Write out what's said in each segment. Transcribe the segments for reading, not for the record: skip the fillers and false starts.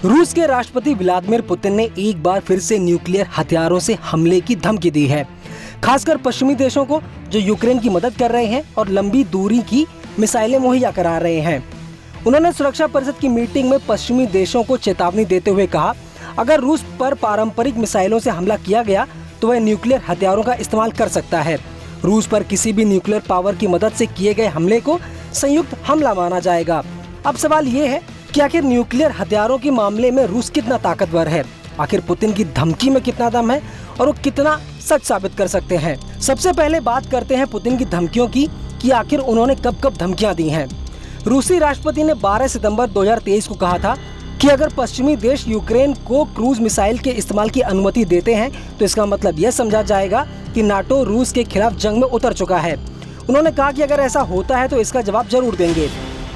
रूस के राष्ट्रपति व्लादिमीर पुतिन ने एक बार फिर से न्यूक्लियर हथियारों से हमले की धमकी दी है, खासकर पश्चिमी देशों को जो यूक्रेन की मदद कर रहे हैं और लंबी दूरी की मिसाइलें मुहैया करा रहे हैं। उन्होंने सुरक्षा परिषद की मीटिंग में पश्चिमी देशों को चेतावनी देते हुए कहा, अगर रूस पर पारंपरिक मिसाइलों से हमला किया गया तो वह न्यूक्लियर हथियारों का इस्तेमाल कर सकता है। रूस पर किसी भी न्यूक्लियर पावर की मदद से किए गए हमले को संयुक्त हमला माना जाएगा। अब सवाल ये है कि आखिर न्यूक्लियर हथियारों के मामले में रूस कितना ताकतवर है, आखिर पुतिन की धमकी में कितना दम है और वो कितना सच साबित कर सकते हैं। सबसे पहले बात करते हैं पुतिन की धमकियों की कि आखिर उन्होंने कब कब धमकियां दी हैं। रूसी राष्ट्रपति ने 12 सितंबर 2023 को कहा था कि अगर पश्चिमी देश यूक्रेन को क्रूज मिसाइल के इस्तेमाल की अनुमति देते हैं तो इसका मतलब यह समझा जाएगा कि नाटो रूस के खिलाफ जंग में उतर चुका है। उन्होंने कहा कि अगर ऐसा होता है तो इसका जवाब जरूर देंगे।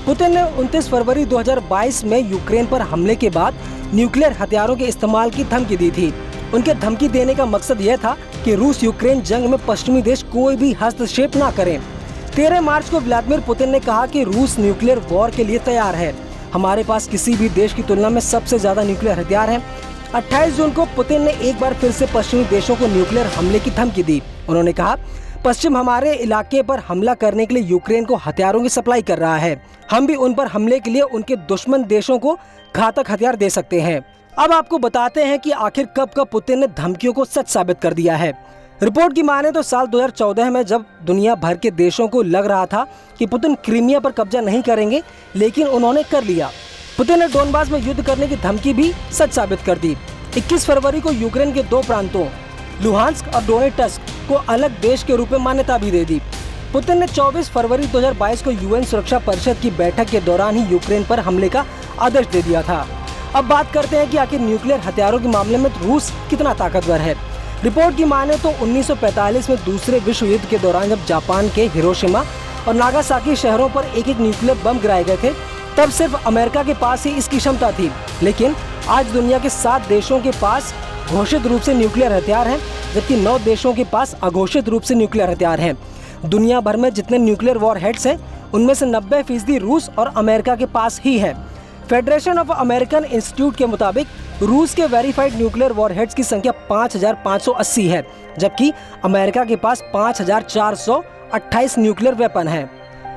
पुतिन ने 29 फरवरी 2022 में यूक्रेन पर हमले के बाद न्यूक्लियर हथियारों के इस्तेमाल की धमकी दी थी। उनके धमकी देने का मकसद यह था कि रूस यूक्रेन जंग में पश्चिमी देश कोई भी हस्तक्षेप न करें। 13 मार्च को व्लादिमीर पुतिन ने कहा कि रूस न्यूक्लियर वॉर के लिए तैयार है, हमारे पास किसी भी देश की तुलना में सबसे ज्यादा न्यूक्लियर हथियार हैं। 28 जून को पुतिन ने एक बार फिर से पश्चिमी देशों को न्यूक्लियर हमले की धमकी दी। उन्होंने कहा, पश्चिम हमारे इलाके पर हमला करने के लिए यूक्रेन को हथियारों की सप्लाई कर रहा है, हम भी उन पर हमले के लिए उनके दुश्मन देशों को घातक हथियार दे सकते हैं। अब आपको बताते हैं कि आखिर कब कब पुतिन ने धमकियों को सच साबित कर दिया है। रिपोर्ट की माने तो साल 2014 में जब दुनिया भर के देशों को लग रहा था कि पुतिन क्रीमिया पर कब्जा नहीं करेंगे, लेकिन उन्होंने कर लिया। पुतिन ने डोनबास में युद्ध करने की धमकी भी सच साबित कर दी। 21 फरवरी को यूक्रेन के 2 प्रांतों लुहांस्क और डोनेट्स्क को अलग देश के रूप में मान्यता भी दे दी। पुतिन ने 24 फरवरी 2022 को यूएन सुरक्षा परिषद की बैठक के दौरान ही यूक्रेन पर हमले का आदेश दे दिया था। अब बात करते हैं कि आखिर न्यूक्लियर हथियारों के मामले में रूस कितना ताकतवर है। रिपोर्ट की माने तो 1945 में दूसरे विश्व युद्ध के दौरान जब जापान के हिरोशिमा और नागासाकी शहरों पर एक एक न्यूक्लियर बम गिराए गए थे, तब सिर्फ अमेरिका के पास ही इसकी क्षमता थी। लेकिन आज दुनिया के 7 देशों के पास घोषित रूप से न्यूक्लियर हथियार हैं, जबकि 9 देशों के पास अघोषित रूप से न्यूक्लियर हथियार हैं। दुनिया भर में जितने न्यूक्लियर वॉर हेड्स हैं, उनमें से 90% रूस और अमेरिका के पास ही है। फेडरेशन ऑफ अमेरिकन इंस्टीट्यूट के मुताबिक रूस के वेरीफाइड न्यूक्लियर वॉर हेड्स की संख्या 5580 है, जबकि अमेरिका के पास 5428 न्यूक्लियर वेपन हैं।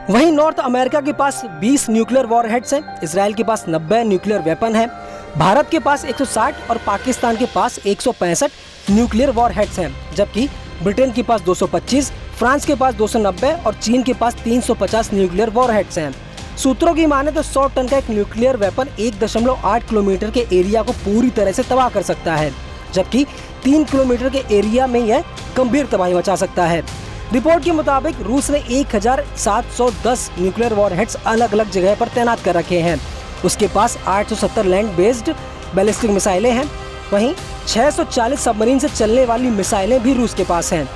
वहीं नॉर्थ अमेरिका के पास 20 न्यूक्लियर वॉर हेड्स हैं, इसराइल के पास 90 न्यूक्लियर वेपन हैं, भारत के पास 160 और पाकिस्तान के पास 165 न्यूक्लियर वॉर हेड्स हैं, जबकि ब्रिटेन के पास 225, फ्रांस के पास 290 और चीन के पास 350 न्यूक्लियर वॉर हेड्स हैं। सूत्रों की माने तो 100 टन का एक न्यूक्लियर वेपन 1.8 किलोमीटर के एरिया को पूरी तरह से तबाह कर सकता है, जबकि 3 किलोमीटर के एरिया में यह गंभीर तबाही मचा सकता है। रिपोर्ट के मुताबिक रूस ने 1710 न्यूक्लियर वॉर हेड्स अलग अलग जगह पर तैनात कर रखे हैं। उसके पास 870 लैंड बेस्ड बैलिस्टिक मिसाइलें हैं। वहीं 640 सबमरीन से चलने वाली मिसाइलें भी रूस के पास हैं।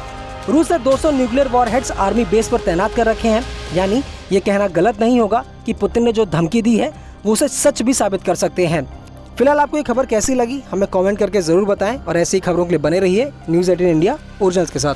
रूस ने 200 nuclear war heads army base पर तैनात कर रखे हैं। यानी ये कहना गलत नहीं होगा कि पुतिन ने जो धमकी दी है वो उसे सच भी साबित कर सकते हैं। फिलहाल आपको ये खबर कैसी लगी हमें कमेंट करके जरूर बताएं और ऐसी खबरों के लिए बने रहिए न्यूज़ 18 इंडिया ओरिजिनल्स के साथ।